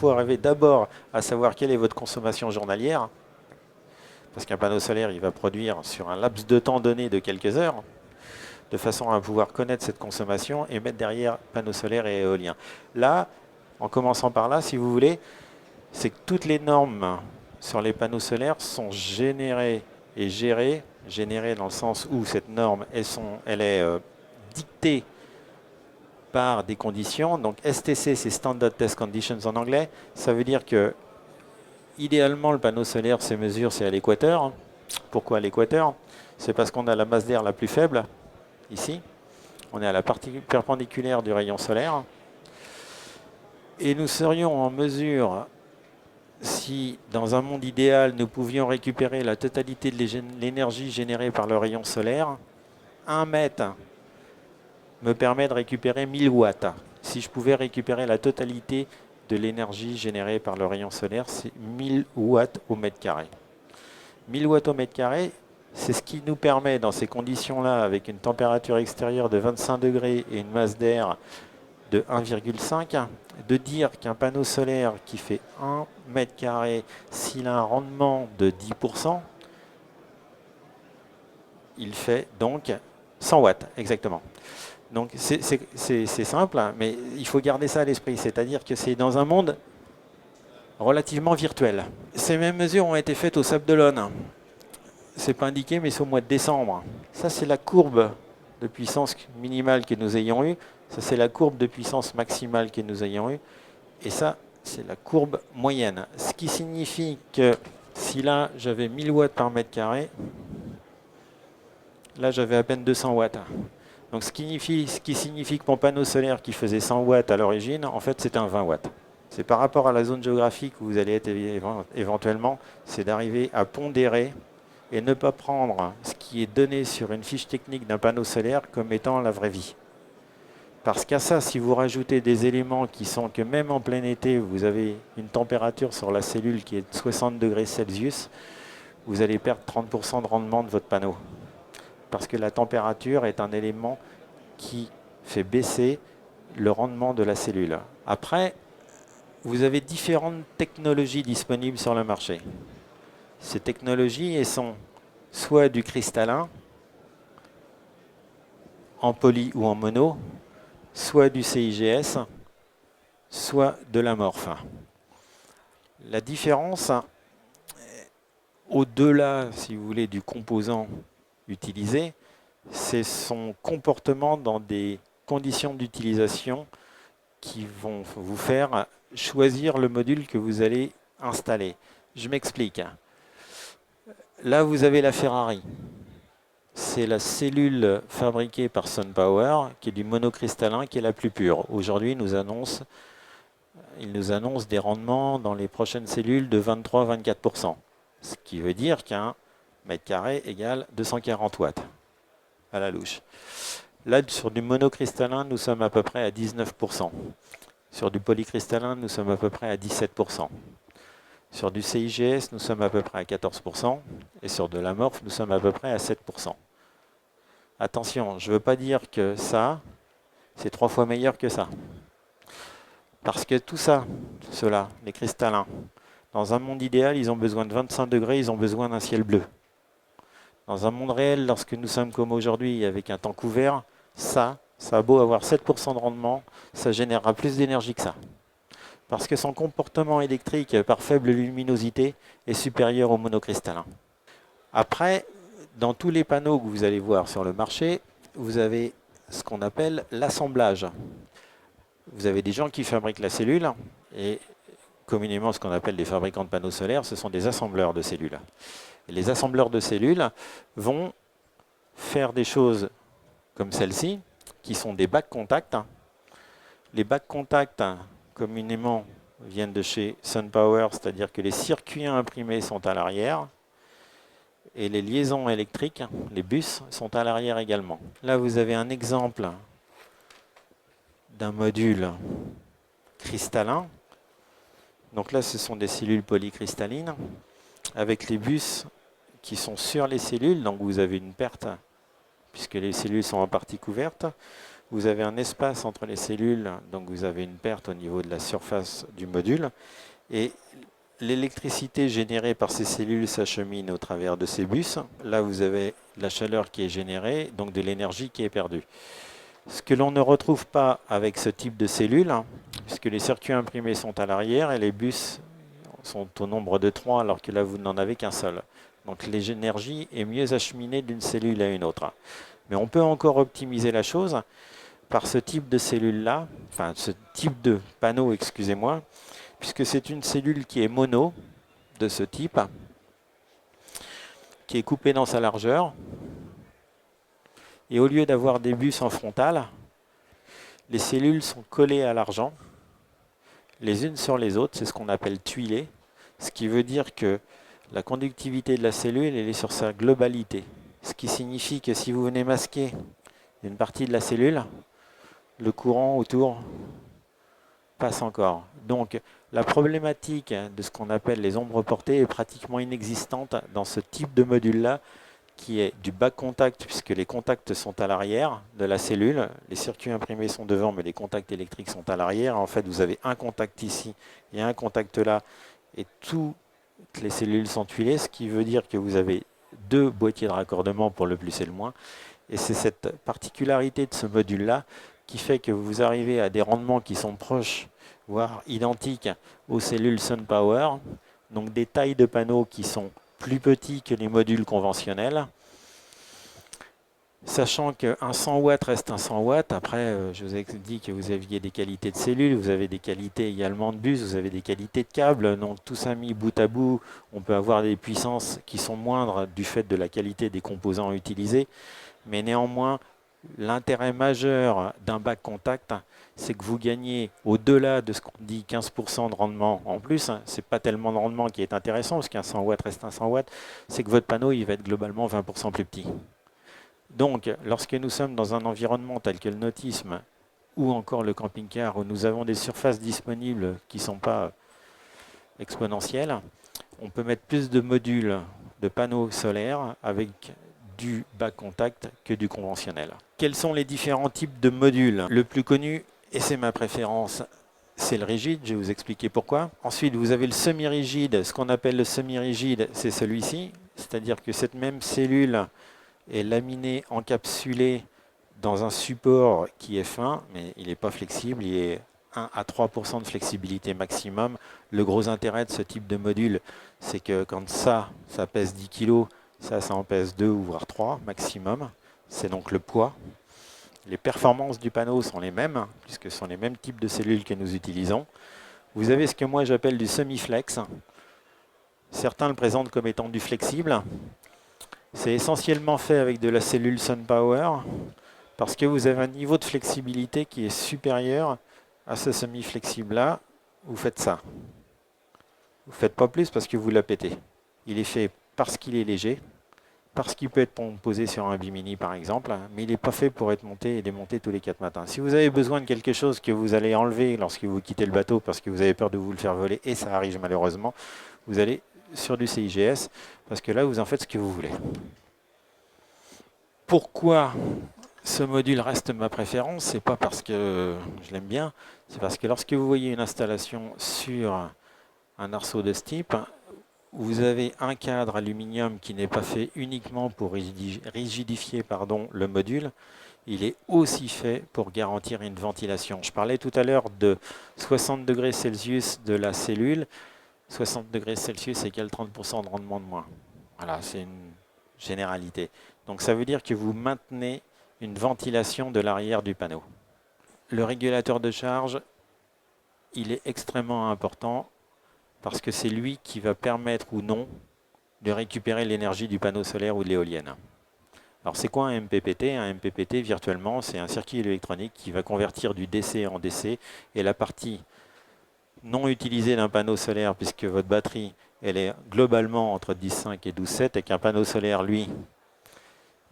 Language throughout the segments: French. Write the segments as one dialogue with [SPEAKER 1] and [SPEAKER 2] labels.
[SPEAKER 1] faut arriver d'abord à savoir quelle est votre consommation journalière, parce qu'un panneau solaire, il va produire sur un laps de temps donné de quelques heures, de façon à pouvoir connaître cette consommation et mettre derrière panneaux solaires et éoliens. Là, en commençant par là, si vous voulez, c'est que toutes les normes sur les panneaux solaires sont générées et gérées, générées dans le sens où cette norme, elle est dictée par des conditions. Donc STC, c'est Standard Test Conditions en anglais. Ça veut dire que idéalement, le panneau solaire se mesure, c'est à l'équateur. Pourquoi à l'équateur? C'est parce qu'on a la masse d'air la plus faible, ici. On est à la partie perpendiculaire du rayon solaire. Et nous serions en mesure, si dans un monde idéal, nous pouvions récupérer la totalité de l'énergie générée par le rayon solaire, 1 mètre me permet de récupérer 1000 watts. Si je pouvais récupérer la totalité de l'énergie générée par le rayon solaire, c'est 1000 watts au mètre carré. 1000 watts au mètre carré, c'est ce qui nous permet, dans ces conditions-là, avec une température extérieure de 25 degrés et une masse d'air de 1,5, de dire qu'un panneau solaire qui fait 1 mètre carré, s'il a un rendement de 10%, il fait donc 100 watts, exactement. Donc c'est simple, mais il faut garder ça à l'esprit, c'est-à-dire que c'est dans un monde relativement virtuel. Ces mêmes mesures ont été faites au Sable d'Olonne. C'est pas indiqué, mais c'est au mois de décembre. Ça, c'est la courbe de puissance minimale que nous ayons eue. Ça, c'est la courbe de puissance maximale que nous ayons eue. Et ça, c'est la courbe moyenne. Ce qui signifie que si là, j'avais 1000 watts par mètre carré, là, j'avais à peine 200 watts. Donc, ce qui signifie que mon panneau solaire qui faisait 100 watts à l'origine, en fait, c'était un 20 watts. C'est par rapport à la zone géographique où vous allez être éventuellement, c'est d'arriver à pondérer et ne pas prendre ce qui est donné sur une fiche technique d'un panneau solaire comme étant la vraie vie. Parce qu'à ça, si vous rajoutez des éléments qui sont que même en plein été, vous avez une température sur la cellule qui est de 60 degrés Celsius, vous allez perdre 30% de rendement de votre panneau. Parce que la température est un élément qui fait baisser le rendement de la cellule. Après, vous avez différentes technologies disponibles sur le marché. Ces technologies, elles sont soit du cristallin, en poly ou en mono, soit du CIGS, soit de l'amorphe. La différence, au-delà, si vous voulez, du composant utilisé, c'est son comportement dans des conditions d'utilisation qui vont vous faire choisir le module que vous allez installer. Je m'explique. Là, vous avez la Ferrari. C'est la cellule fabriquée par SunPower, qui est du monocristallin, qui est la plus pure. Aujourd'hui, il nous annonce des rendements dans les prochaines cellules de 23-24%. Ce qui veut dire qu'un mètre carré égale 240 watts à la louche. Là, sur du monocristallin, nous sommes à peu près à 19%. Sur du polycristallin, nous sommes à peu près à 17%. Sur du CIGS, nous sommes à peu près à 14%. Et sur de l'amorphe, nous sommes à peu près à 7%. Attention, je ne veux pas dire que ça, c'est 3 fois meilleur que ça. Parce que tout ça, ceux-là, les cristallins, dans un monde idéal, ils ont besoin de 25 degrés, ils ont besoin d'un ciel bleu. Dans un monde réel, lorsque nous sommes comme aujourd'hui, avec un temps couvert, ça a beau avoir 7% de rendement, ça générera plus d'énergie que ça. Parce que son comportement électrique par faible luminosité est supérieur au monocristallin. Après, dans tous les panneaux que vous allez voir sur le marché, vous avez ce qu'on appelle l'assemblage. Vous avez des gens qui fabriquent la cellule, et communément ce qu'on appelle les fabricants de panneaux solaires, ce sont des assembleurs de cellules. Et les assembleurs de cellules vont faire des choses comme celle-ci, qui sont des bacs contact. Les bacs contact, communément, viennent de chez SunPower, c'est-à-dire que les circuits imprimés sont à l'arrière, et les liaisons électriques, les bus, sont à l'arrière également. Là, vous avez un exemple d'un module cristallin. Donc là, ce sont des cellules polycristallines, avec les bus qui sont sur les cellules, donc vous avez une perte, puisque les cellules sont en partie couvertes. vous avez un espace entre les cellules, donc vous avez une perte au niveau de la surface du module, et l'électricité générée par ces cellules s'achemine au travers de ces bus. Là, vous avez la chaleur qui est générée, donc de l'énergie qui est perdue. Ce que l'on ne retrouve pas avec ce type de cellules, puisque les circuits imprimés sont à l'arrière et les bus sont au nombre de 3, alors que là, vous n'en avez qu'un seul. Donc l'énergie est mieux acheminée d'une cellule à une autre. Mais on peut encore optimiser la chose par ce type de cellule-là, enfin ce type de panneau, excusez-moi, puisque c'est une cellule qui est mono, de ce type, qui est coupée dans sa largeur. Et au lieu d'avoir des bus en frontal, les cellules sont collées à l'argent, les unes sur les autres, c'est ce qu'on appelle tuilées, ce qui veut dire que la conductivité de la cellule, elle est sur sa globalité. Ce qui signifie que si vous venez masquer une partie de la cellule, le courant autour passe encore. Donc la problématique de ce qu'on appelle les ombres portées est pratiquement inexistante dans ce type de module-là, qui est du back contact, puisque les contacts sont à l'arrière de la cellule. Les circuits imprimés sont devant, mais les contacts électriques sont à l'arrière. En fait, vous avez un contact ici et un contact là, et toutes les cellules sont tuilées, ce qui veut dire que vous avez deux boîtiers de raccordement pour le plus et le moins. Et c'est cette particularité de ce module-là qui fait que vous arrivez à des rendements qui sont proches, voire identiques aux cellules SunPower, donc des tailles de panneaux qui sont plus petits que les modules conventionnels, sachant qu'un 100 watts reste un 100 watts. Après, je vous ai dit que vous aviez des qualités de cellules, vous avez des qualités également de bus, vous avez des qualités de câbles, donc tout ça mis bout à bout, on peut avoir des puissances qui sont moindres du fait de la qualité des composants utilisés, mais néanmoins, l'intérêt majeur d'un back contact, c'est que vous gagnez au-delà de ce qu'on dit 15% de rendement en plus. Ce n'est pas tellement de rendement qui est intéressant, parce qu'un 100 watts reste un 100 watts, c'est que votre panneau il va être globalement 20% plus petit. Donc, lorsque nous sommes dans un environnement tel que le nautisme ou encore le camping-car, où nous avons des surfaces disponibles qui ne sont pas exponentielles, on peut mettre plus de modules de panneaux solaires avec du back contact que du conventionnel. Quels sont les différents types de modules? Le plus connu, et c'est ma préférence, c'est le rigide, je vais vous expliquer pourquoi. Ensuite, vous avez le semi-rigide. Ce qu'on appelle le semi-rigide, c'est celui-ci, c'est-à-dire que cette même cellule est laminée, encapsulée dans un support qui est fin, mais il n'est pas flexible, il est 1 à 3% de flexibilité maximum. Le gros intérêt de ce type de module, c'est que quand ça pèse 10 kg, ça en pèse 2 ou voire 3 maximum. C'est donc le poids. Les performances du panneau sont les mêmes, puisque ce sont les mêmes types de cellules que nous utilisons. Vous avez ce que moi j'appelle du semi-flex. Certains le présentent comme étant du flexible. C'est essentiellement fait avec de la cellule SunPower, parce que vous avez un niveau de flexibilité qui est supérieur à ce semi-flexible-là. Vous faites ça. Vous ne faites pas plus parce que vous la pétez. Il est fait parce qu'il est léger, parce qu'il peut être posé sur un bimini par exemple, mais il n'est pas fait pour être monté et démonté tous les 4 matins. Si vous avez besoin de quelque chose que vous allez enlever lorsque vous quittez le bateau parce que vous avez peur de vous le faire voler, et ça arrive malheureusement, vous allez sur du CIGS, parce que là vous en faites ce que vous voulez. Pourquoi ce module reste ma préférence? C'est pas parce que je l'aime bien, c'est parce que lorsque vous voyez une installation sur un arceau de ce type, vous avez un cadre aluminium qui n'est pas fait uniquement pour rigidifier le module, il est aussi fait pour garantir une ventilation. Je parlais tout à l'heure de 60 degrés Celsius de la cellule. 60 degrés Celsius égale 30% de rendement de moins. Voilà, c'est une généralité. Donc ça veut dire que vous maintenez une ventilation de l'arrière du panneau. Le régulateur de charge, il est extrêmement important, parce que c'est lui qui va permettre ou non de récupérer l'énergie du panneau solaire ou de l'éolienne. Alors c'est quoi un MPPT? Un MPPT virtuellement, c'est un circuit électronique qui va convertir du DC en DC, et la partie non utilisée d'un panneau solaire, puisque votre batterie elle est globalement entre 10,5 et 12,7, et qu'un panneau solaire, lui,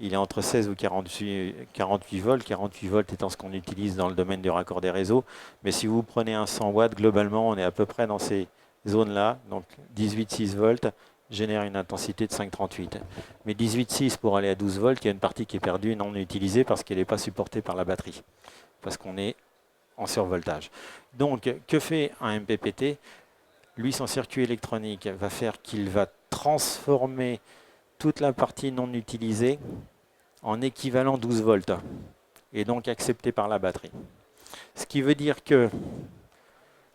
[SPEAKER 1] il est entre 16 ou 48 volts, 48 volts étant ce qu'on utilise dans le domaine du raccord des réseaux. Mais si vous prenez un 100 watts, globalement, on est à peu près dans ces zones-là, donc 18,6 volts génère une intensité de 5,38. Mais 18,6 pour aller à 12 volts, il y a une partie qui est perdue, non utilisée parce qu'elle n'est pas supportée par la batterie, parce qu'on est en survoltage. Donc, que fait un MPPT? Lui, son circuit électronique va faire qu'il va transformer toute la partie non utilisée en équivalent 12 volts, et donc accepté par la batterie. Ce qui veut dire que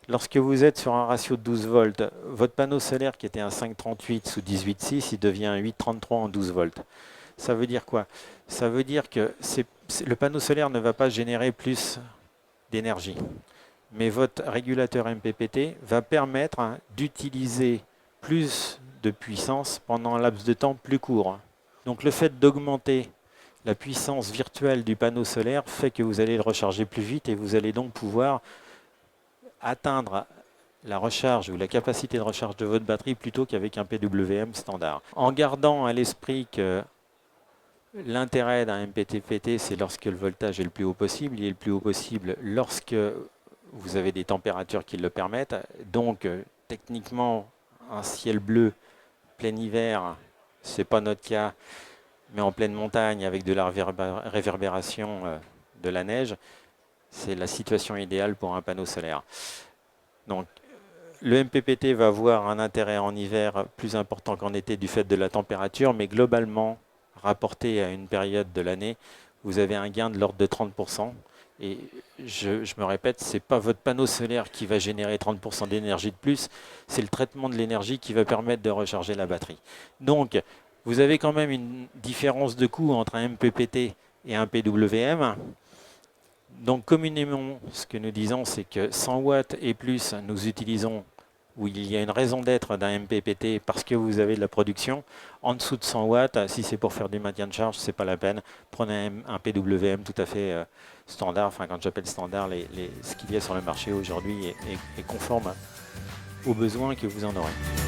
[SPEAKER 1] lorsque vous êtes sur un ratio de 12 volts, votre panneau solaire qui était un 5,38 sous 18,6, il devient un 8,33 en 12 volts. Ça veut dire quoi? Ça veut dire que le panneau solaire ne va pas générer plus d'énergie. Mais votre régulateur MPPT va permettre d'utiliser plus de puissance pendant un laps de temps plus court. Donc le fait d'augmenter la puissance virtuelle du panneau solaire fait que vous allez le recharger plus vite et vous allez donc pouvoir atteindre la recharge ou la capacité de recharge de votre batterie plutôt qu'avec un PWM standard. En gardant à l'esprit que l'intérêt d'un MPPT, c'est lorsque le voltage est le plus haut possible. Il est le plus haut possible lorsque vous avez des températures qui le permettent. Donc, techniquement, un ciel bleu, plein hiver, ce n'est pas notre cas, mais en pleine montagne avec de la réverbération de la neige, c'est la situation idéale pour un panneau solaire. Donc, le MPPT va avoir un intérêt en hiver plus important qu'en été du fait de la température, mais globalement, rapporté à une période de l'année, vous avez un gain de l'ordre de 30%. Et je me répète, ce n'est pas votre panneau solaire qui va générer 30% d'énergie de plus, c'est le traitement de l'énergie qui va permettre de recharger la batterie. Donc, vous avez quand même une différence de coût entre un MPPT et un PWM. Donc, communément, ce que nous disons, c'est que 100 watts et plus, nous utilisons où il y a une raison d'être d'un MPPT parce que vous avez de la production. En dessous de 100 watts, si c'est pour faire du maintien de charge, ce n'est pas la peine. Prenez un PWM tout à fait standard. Enfin, quand j'appelle standard, ce qu'il y a sur le marché aujourd'hui est conforme aux besoins que vous en aurez.